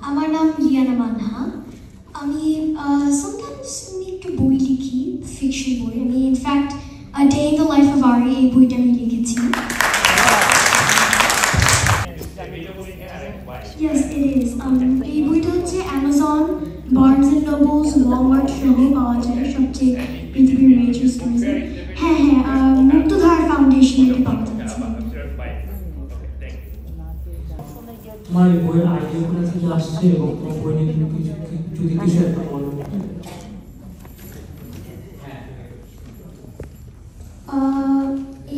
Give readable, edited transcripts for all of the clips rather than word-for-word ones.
আমার নাম লিয়ানা মানহা। আমি sometimes একটু বই লিখি, ফিকশন বই। আমি in fact A Day in the Life of Ari এই বইটা আমি লিখেছি। Yes, it is. এই বইটা হচ্ছে Amazon, Barnes and Nobles, Walmart সহ পাওয়া যায় সবচেয়ে পৃথিবীর মেজর স্টোরে। হ্যাঁ, মুক্তধারা ফাউন্ডেশন এটা পাওয়া যাচ্ছে। তোমার এই বইয়ের আইডিয়াগুলো থেকে আসছে এবং তোমার বই নিয়ে তুমি যদি কিছু একটা বলো।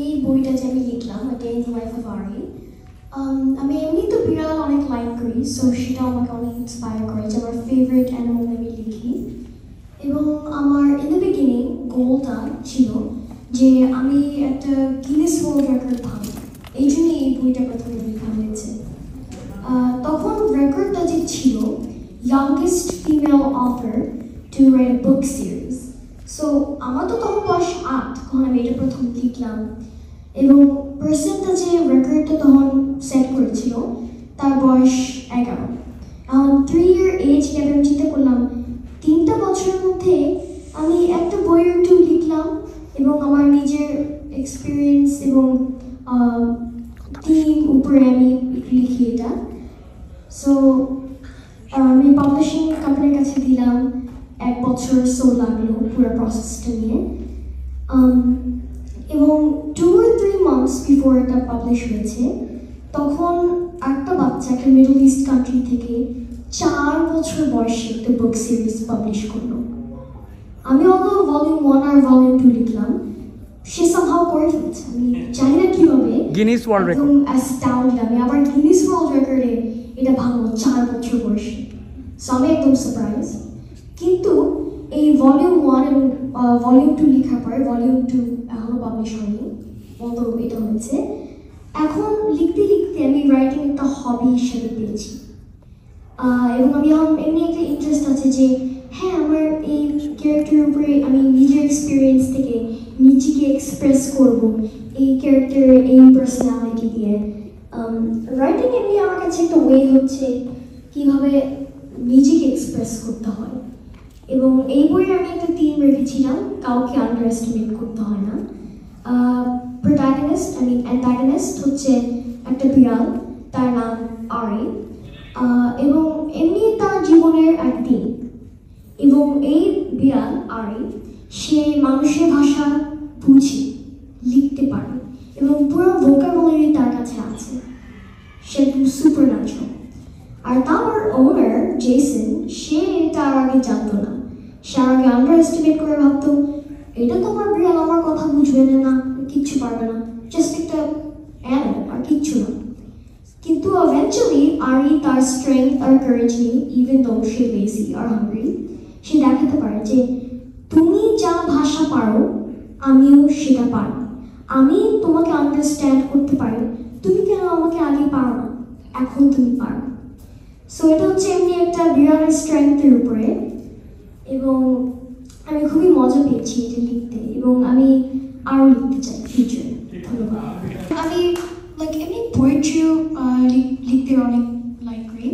এই বইটা যে আমি লিখলাম A Day in the Life of Ari, আমি এমনি তো বিড়াল অনেক লাইক করি, সো সেটা আমাকে অনেক ইন্সপায়ার করে যে আমার ফেভারিট অ্যানিমাল আমি লিখি। এবং আমার ইন দ্য বিগিনিং গোলটা ছিল যে আমি একটা গিনেস ওয়ার্ল্ড রেকর্ড ভাবি, এই জন্যই এই বইটা প্রথমে লেখা হয়েছে। তখন রেকর্ডটা যে ছিল youngest female author to write a book series. So আমার তো তখন বয়স 8 তখন আমি এটা প্রথম লিখলাম, এবং পার্সনটা যে রেকর্ডটা তখন সেট করেছিল তার বয়স 11। এখন 3 year এজ গ্যাপে আমি চিন্তা করলাম 3টা বছরের মধ্যে আমি একটা বইয়ের একটু লিখলাম এবং আমার নিজের এক্সপিরিয়েন্স এবং থিম উপরে আমি লিখি এটা। সো আমি পাবলিশিং কোম্পানির কাছে দিলাম, 1 বছর সো লাগলো পুরো প্রসেসটা নিয়ে। এবং 2 or 3 months বিফোর এটা পাবলিশ হয়েছে তখন একটা বাচ্চা একটা মিডল ইস্ট কান্ট্রি থেকে 4 বছর বয়সে একটা বুক সিরিজ পাবলিশ করলো। আমি অত ভলিউম 1 আর ভলিউম 2 লিখলাম, সে সামহাউ করে ফেলছে। আমি জানি না কিভাবে গিনেস ওয়ার্ল্ড রেকর্ড অ্যাস্টাউন্ডেড আমি আবার গিনেস ওয়ার্ল্ড রেকর্ডে এটা ভাঙলো 4 বছর বয়সে। সো আমি একদম সারপ্রাইজ। কিন্তু এই ভলিউম 1 এবং ভলিউম 2 লেখার পরে ভলিউম 2 এখনো পাবলিশ হয়নি, বন্ধ এটা হয়েছে। এখন লিখতে লিখতে আমি রাইটিং একটা হবি হিসেবে পেয়েছি, এবং আমি এখন এমনি একটা ইন্টারেস্ট আছে যে হ্যাঁ আমার এই ক্যারেক্টারের উপরে আমি নিজের এক্সপিরিয়েন্স থেকে নিজেকে এক্সপ্রেস করব এই ক্যারেক্টারের এই পার্সোনালিটি দিয়ে। রাইটিং এমনি আমার কাছে একটা ওয়ে হচ্ছে কীভাবে নিজেকে এক্সপ্রেস করতে হয়। এবং এই বইয়ে আমি একটা থিম রেখেছিলাম, কাউকে আন্ডার এস্টিমেট করতে হয় না। প্রোটাগনিস্ট অ্যান্টাগনিস্ট হচ্ছে একটা বিড়াল, তার নাম আরি, এবং এমনি তার জীবনের একদিন। এবং এই বিড়াল আরি সে মানুষের ভাষা বুঝে লিখতে পারে এবং পুরো ভোকাবুলারি তার কাছে আছে, সে একদম সুপার ন্যাচারাল। আর তার ওনার জেসন সে এটা আগে জানতো না, সে আগে আন্ডার এস্টিমেট করে ভাবতো এটা তো আমার বিড়াল, আমার কথা বুঝবে না, কিচ্ছু পারবে না, জাস্ট একটা অ্যানিমাল আর কিচ্ছু না। কিন্তু eventually আরি তার স্ট্রেংথ আর কারেজ নিয়ে, even though say lazy are hungry, সে দেখাতে পারে যে তুমি যা ভাষা পারো আমিও সেটা পারি, আমি তোমাকে আন্ডারস্ট্যান্ড করতে পারি, তুমি কেন আমাকে আগে পারো না, এখন তুমি পারো। সো এটা হচ্ছে এমনি একটা বিড়ালের স্ট্রেংথের উপরে, এবং আমি খুবই মজা পেয়েছি এটা লিখতে, এবং আমি আরও লিখতে চাই ফিউচারে। ধন্যবাদ। আমি এমনি পোয়েট্রিও লিখতে অনেক লাইক করি।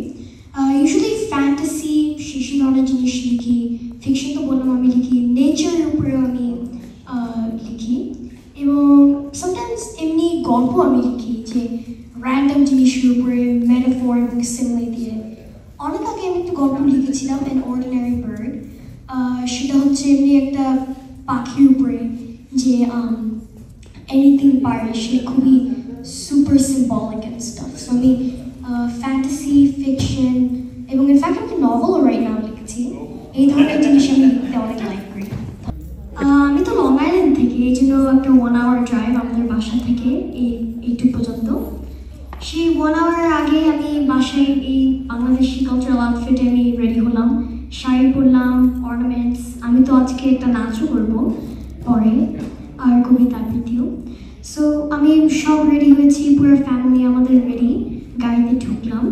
ইউজুয়ালি ফ্যান্টাসি সেই ধরনের জিনিস লিখি, ফিকশন তো বললাম আমি লিখি, নেচারের উপরেও আমি লিখি, এবং সামটাইমস এমনি গল্প আমি লিখি যে র্যান্ডম জিনিসের উপরে মেটাফর এবং সিমিলি দিয়ে। অনেক আগে আমি একটা গল্প লিখেছিলাম অ্যান অর্ডিনারি বার্ড, সেটা হচ্ছে এমনি একটা পাখির উপরে যে এনিথিং পারে, সে খুবই super symbolic and staff. So আমি ফ্যান্টাসি, ফিকশন এবং ইনফ্যাক্ট আমি নভেলও রাইট নাও লিখেছি, এই ধরনের জিনিস আমি লিখতে অনেক লাইক করি। আমি তো লং আইল্যান্ড থেকে, এই জন্য একটা 1 hour ড্রাইভ আমাদের বাসা থেকে এইটুকু পর্যন্ত। সেই 1 hour আগে আমি বাসায় এই বাংলাদেশি কালচারাল আউটফিটে আমি রেডি হলাম, শাড়ি পরলাম, অর্নামেন্টস। আমি তো আজকে একটা নাচও করবো পরে, আর কবিতা আবৃত্তিও। সো আমি সব রেডি হয়েছি, পুরো ফ্যামিলি আমাদের রেডি, গাড়িতে ঢুকলাম।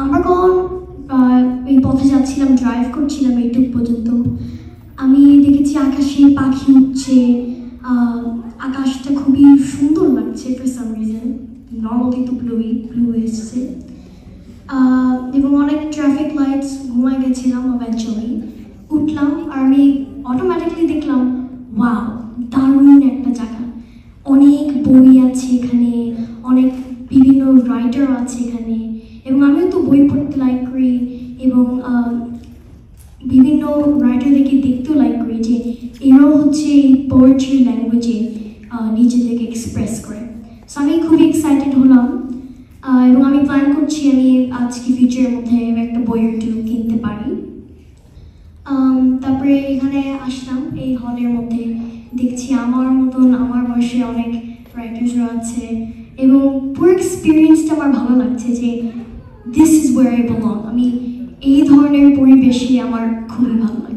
আমরা কোন এই পথে যাচ্ছিলাম, ড্রাইভ করছিলাম এইটুকু পর্যন্ত। আমি দেখেছি আকাশে পাখি উঠছে, আকাশটা খুবই সুন্দর লাগছে ফর সাম রিজন, নর্মালি তো ব্লু এসছে। এবং অনেক ট্রাফিক লাইটস ঘুমায় গেছিলাম ইভেন্চুয়ালি উঠলাম আর আমি অটোমেটিকলি দেখলাম ওয়াও দারুণ একটা জায়গা অনেক বই আছে এখানে অনেক বিভিন্ন রাইটার আছে এখানে এবং আমিও তো বই পড়তে লাইক করি এবং বিভিন্ন রাইটারদেরকে দেখতেও লাইক করি যে এরাও হচ্ছে এই পোয়েট্রি ল্যাঙ্গুয়েজে নিজেদেরকে এক্সপ্রেস করে সো আমি খুবই এক্সাইটেড হলাম এবং আমি প্ল্যান করছি আমি আজকে ফিউচারের মধ্যে একটা বই একটু কিনতে পারি তারপরে এখানে আসলাম এই হলের মধ্যে দেখছি আমার মতন আমার বয়সে অনেক রাইটার্সরা আছে এবং পুরো এক্সপিরিয়েন্সটা আমার ভালো লাগছে যে this is where I belong আমি এই ধরনের পরিবেশে আমার খুবই ভালো লাগে